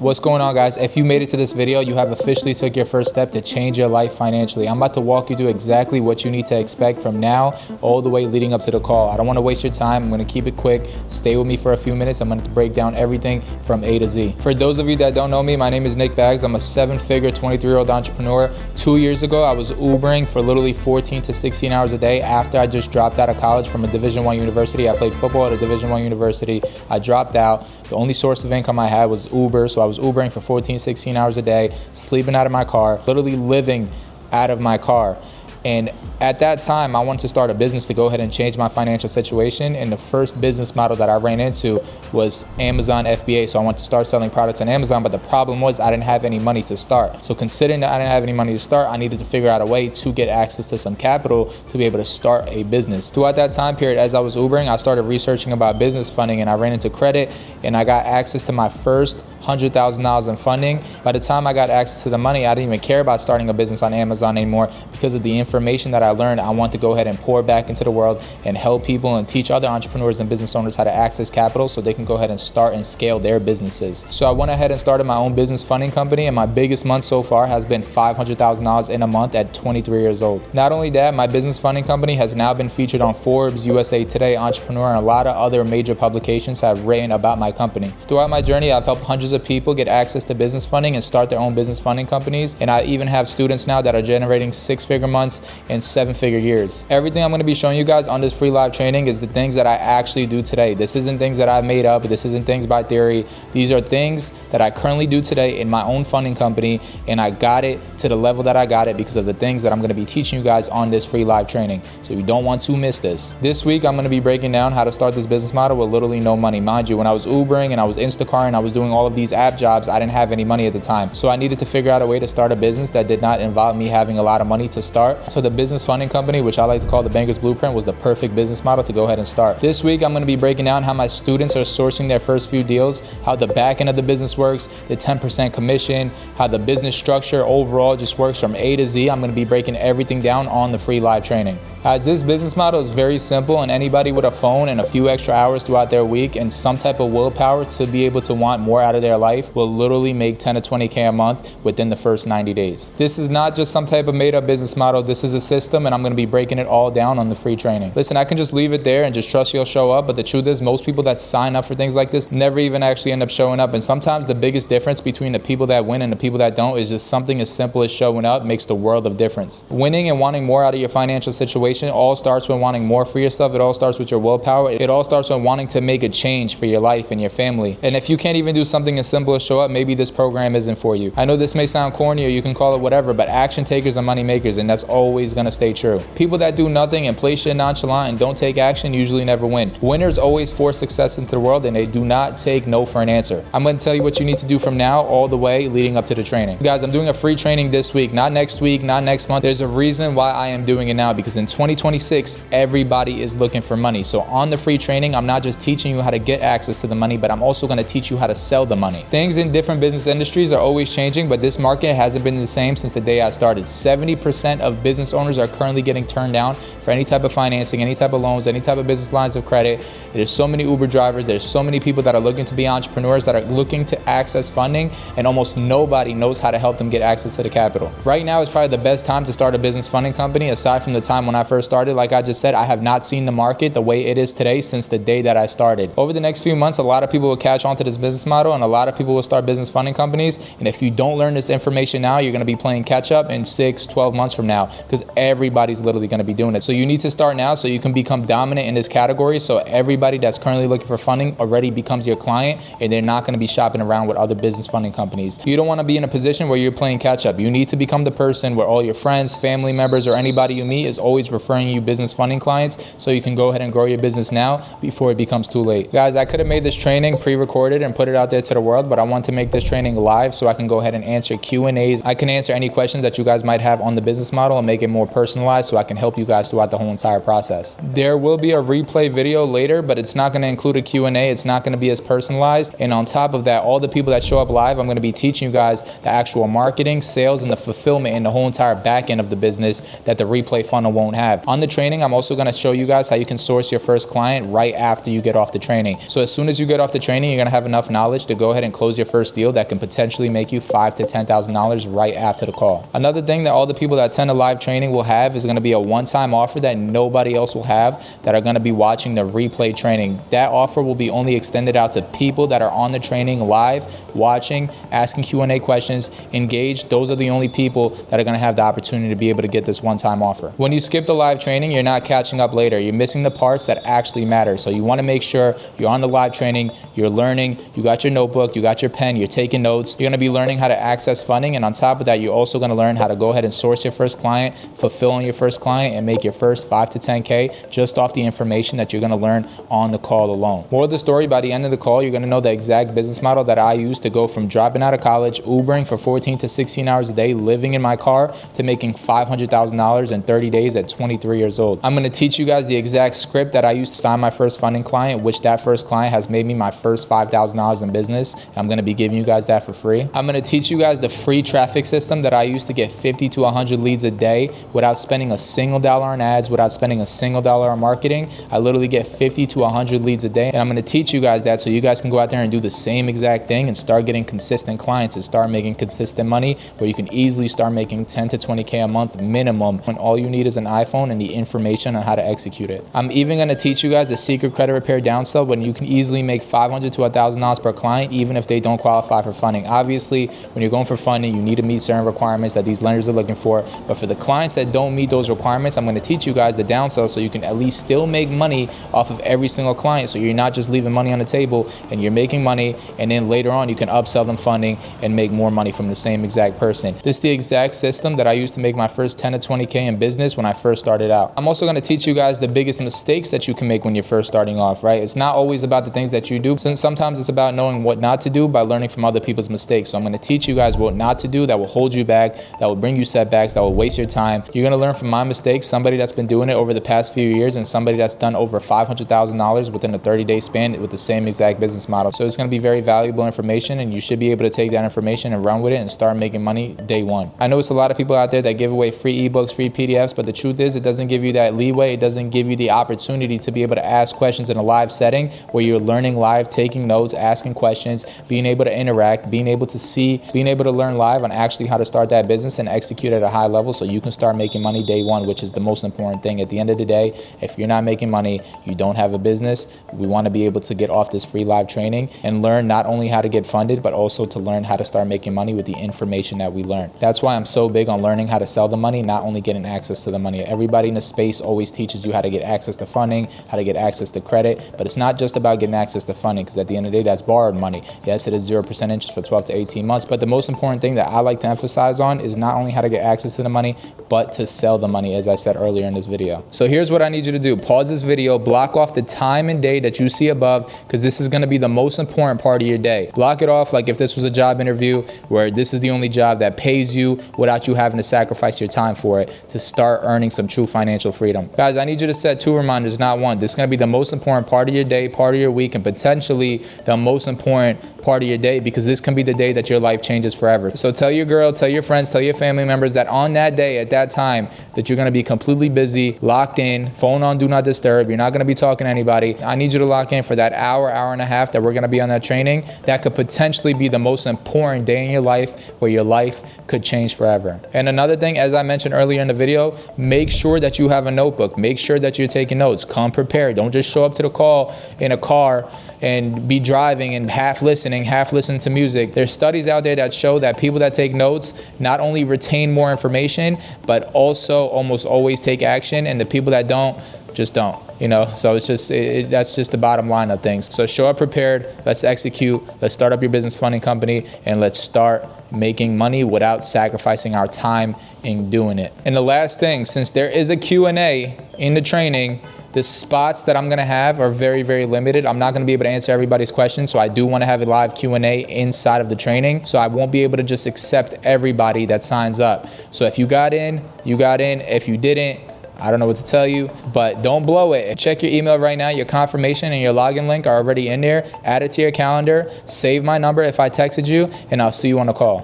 What's going on, guys? If you made it to this video, you have officially took your first step to change your life financially. I'm about to walk you through exactly what you need to expect from now all the way leading up to the call. I don't want to waste your time. I'm going to keep it quick. Stay with me for a few minutes. I'm going to break down everything from A to Z. For those of you that don't know me, my name is Nick Baggs. I'm a 7-figure, 23-year-old entrepreneur. 2 years ago, I was Ubering for literally 14 to 16 hours a day after I just dropped out of college from a Division I university. I played football at a Division I university. I dropped out. The only source of income I had was Uber, so I was Ubering for 14, 16 hours a day, sleeping out of my car, literally living out of my car. And at that time, I wanted to start a business to go ahead and change my financial situation. And the first business model that I ran into was Amazon FBA. So I wanted to start selling products on Amazon, but the problem was I didn't have any money to start. So considering that I didn't have any money to start, I needed to figure out a way to get access to some capital to be able to start a business. Throughout that time period, as I was Ubering, I started researching about business funding, and I ran into credit, and I got access to my first $100,000 in funding. By the time I got access to the money, I didn't even care about starting a business on Amazon anymore because of the information that I learned. I want to go ahead and pour back into the world and help people and teach other entrepreneurs and business owners how to access capital so they can go ahead and start and scale their businesses. So I went ahead and started my own business funding company, and my biggest month so far has been $500,000 in a month at 23 years old. Not only that, my business funding company has now been featured on Forbes, USA Today, Entrepreneur, and a lot of other major publications have written about my company. Throughout my journey, I've helped hundreds of people get access to business funding and start their own business funding companies. And I even have students now that are generating 6-figure months and 7-figure years. Everything I'm going to be showing you guys on this free live training is the things that I actually do today. This isn't things that I've made up. This isn't things by theory. These are things that I currently do today in my own funding company, and I got it to the level that I got it because of the things that I'm going to be teaching you guys on this free live training. So you don't want to miss this. This week, I'm going to be breaking down how to start this business model with literally no money. Mind you, when I was Ubering and I was Instacart and I was doing all of these app jobs, I didn't have any money at the time. So I needed to figure out a way to start a business that did not involve me having a lot of money to start. So the business funding company, which I like to call the Banker's Blueprint, was the perfect business model to go ahead and start. This week, I'm going to be breaking down how my students are sourcing their first few deals, how the back end of the business works, the 10% commission, how the business structure overall just works from A to Z. I'm going to be breaking everything down on the free live training. This business model is very simple, and anybody with a phone and a few extra hours throughout their week and some type of willpower to be able to want more out of their life will literally make 10 to 20K a month within the first 90 days. This is not just some type of made up business model. This is a system, and I'm going to be breaking it all down on the free training. Listen, I can just leave it there and just trust you'll show up, but the truth is most people that sign up for things like this never even actually end up showing up. And sometimes the biggest difference between the people that win and the people that don't is just something as simple as showing up makes the world of difference. Winning and wanting more out of your financial situation all starts with wanting more for yourself. It all starts with your willpower. It all starts with wanting to make a change for your life and your family. And if you can't even do something as simple as show up, maybe this program isn't for you. I know this may sound corny, or you can call it whatever, but action takers are money makers, and that's always going to stay true. People that do nothing and play shit nonchalant and don't take action usually never win. Winners always force success into the world, and they do not take no for an answer. I'm going to tell you what you need to do from now all the way leading up to the training. Guys, I'm doing a free training this week, not next week, not next month. There's a reason why I am doing it now, because in 2026, everybody is looking for money. So on the free training, I'm not just teaching you how to get access to the money, but I'm also going to teach you how to sell the money. Things in different business industries are always changing, but this market hasn't been the same since the day I started. 70% of business owners are currently getting turned down for any type of financing, any type of loans, any type of business lines of credit. There's so many Uber drivers. There's so many people that are looking to be entrepreneurs, that are looking to access funding, and almost nobody knows how to help them get access to the capital. Right now is probably the best time to start a business funding company, aside from the time when I first started. Like I just said, I have not seen the market the way it is today since the day that I started. Over the next few months, a lot of people will catch on to this business model, and a lot of people will start business funding companies. And if you don't learn this information now, you're going to be playing catch up in 6, 12 months from now, because everybody's literally going to be doing it. So you need to start now so you can become dominant in this category, so everybody that's currently looking for funding already becomes your client, and they're not going to be shopping around with other business funding companies. You don't want to be in a position where you're playing catch up. You need to become the person where all your friends, family members, or anybody you meet is always referring you business funding clients, so you can go ahead and grow your business now before it becomes too late. Guys, I could have made this training pre-recorded and put it out there to the world, but I want to make this training live so I can go ahead and answer Q&As. I can answer any questions that you guys might have on the business model and make it more personalized so I can help you guys throughout the whole entire process. There will be a replay video later, but it's not going to include a Q&A. It's not going to be as personalized. And on top of that, all the people that show up live, I'm going to be teaching you guys the actual marketing, sales, and the fulfillment and the whole entire back end of the business that the replay funnel won't have. On the training, I'm also going to show you guys how you can source your first client right after you get off the training. So as soon as you get off the training, you're going to have enough knowledge to go ahead and close your first deal that can potentially make you $5,000 to $10,000 right after the call. Another thing that all the people that attend a live training will have is going to be a one-time offer that nobody else will have that are going to be watching the replay training. That offer will be only extended out to people that are on the training live, watching, asking Q&A questions, engaged. Those are the only people that are going to have the opportunity to be able to get this one-time offer. When you skip the live training, you're not catching up later. You're missing the parts that actually matter. So you want to make sure you're on the live training, you're learning, you got your notebook, you got your pen, you're taking notes. You're going to be learning how to access funding, and on top of that, you're also going to learn how to go ahead and source your first client, fulfill on your first client, and make your first 5 to 10K just off the information that you're going to learn on the call alone. More of the story, by the end of the call, you're going to know the exact business model that I use to go from dropping out of college, Ubering for 14 to 16 hours a day, living in my car, to making $500,000 in 30 days at 23 years old. I'm going to teach you guys the exact script that I used to sign my first funding client, which that first client has made me my first $5,000 in business. I'm going to be giving you guys that for free. I'm going to teach you guys the free traffic system that I used to get 50 to 100 leads a day without spending a single dollar on ads, without spending a single dollar on marketing. I literally get 50 to 100 leads a day, and I'm going to teach you guys that so you guys can go out there and do the same exact thing and start getting consistent clients and start making consistent money where you can easily start making 10 to 20K a month minimum when all you need is an iPhone and the information on how to execute it. I'm even going to teach you guys the secret credit repair downsell when you can easily make $500 to $1,000 per client even if they don't qualify for funding. Obviously, when you're going for funding, you need to meet certain requirements that these lenders are looking for, but for the clients that don't meet those requirements, I'm going to teach you guys the downsell so you can at least still make money off of every single client, so you're not just leaving money on the table and you're making money, and then later on you can upsell them funding and make more money from the same exact person. This is the exact system that I used to make my first 10 to 20K in business when I first started out. I'm also going to teach you guys the biggest mistakes that you can make when you're first starting off, right? It's not always about the things that you do. Sometimes it's about knowing what not to do by learning from other people's mistakes. So I'm going to teach you guys what not to do that will hold you back, that will bring you setbacks, that will waste your time. You're going to learn from my mistakes, somebody that's been doing it over the past few years and somebody that's done over $500,000 within a 30-day span with the same exact business model. So it's going to be very valuable information, and you should be able to take that information and run with it and start making money day one. I know it's a lot of people out there that give away free ebooks, free PDFs, but the truth is it doesn't give you that leeway. It doesn't give you the opportunity to be able to ask questions in a live setting where you're learning live, taking notes, asking questions, being able to interact, being able to see, being able to learn live on actually how to start that business and execute at a high level so you can start making money day one, which is the most important thing. At the end of the day, if you're not making money, you don't have a business. We want to be able to get off this free live training and learn not only how to get funded, but also to learn how to start making money with the information that we learn. That's why I'm so big on learning how to sell the money, not only getting access to the money. Everybody in the space always teaches you how to get access to funding, how to get access to credit, but it's not just about getting access to funding, because at the end of the day, that's borrowed money. Yes, it is 0% interest for 12 to 18 months, but the most important thing that I like to emphasize on is not only how to get access to the money, but to sell the money, as I said earlier in this video. So here's what I need you to do. Pause this video, block off the time and day that you see above, because this is going to be the most important part of your day. Block it off like if this was a job interview where this is the only job that pays you without you having to sacrifice your time for it to start earning some true financial freedom. Guys, I need you to set 2 reminders, not 1. This is going to be the most important part of your day, part of your week, and potentially the most important part of your day, because this can be the day that your life changes forever. So tell your girl, tell your friends, tell your family members that on that day, at that time, that you're going to be completely busy, locked in, phone on do not disturb. You're not going to be talking to anybody. I need you to lock in for that hour, hour and a half that we're going to be on that training. That could potentially be the most important day in your life where your life could change forever. And another thing, as I mentioned earlier in the video, make sure that you have a notebook. Make sure that you're taking notes. Come prepared. Don't just show up to the call in a car and be driving and half listening to music. There's studies out there that show that people that take notes not only retain more information, but also almost always take action, and the people that don't just don't, you know? So it's just, that's just the bottom line of things. So show up prepared, let's execute, let's start up your business funding company, and let's start making money without sacrificing our time in doing it. And the last thing, since there is a Q&A in the training, the spots that I'm gonna have are very, very limited. I'm not gonna be able to answer everybody's questions, so I do wanna have a live Q&A inside of the training, so I won't be able to just accept everybody that signs up. So if you got in, you got in. If you didn't, I don't know what to tell you, but don't blow it. Check your email right now. Your confirmation and your login link are already in there. Add it to your calendar. Save my number if I texted you, and I'll see you on the call.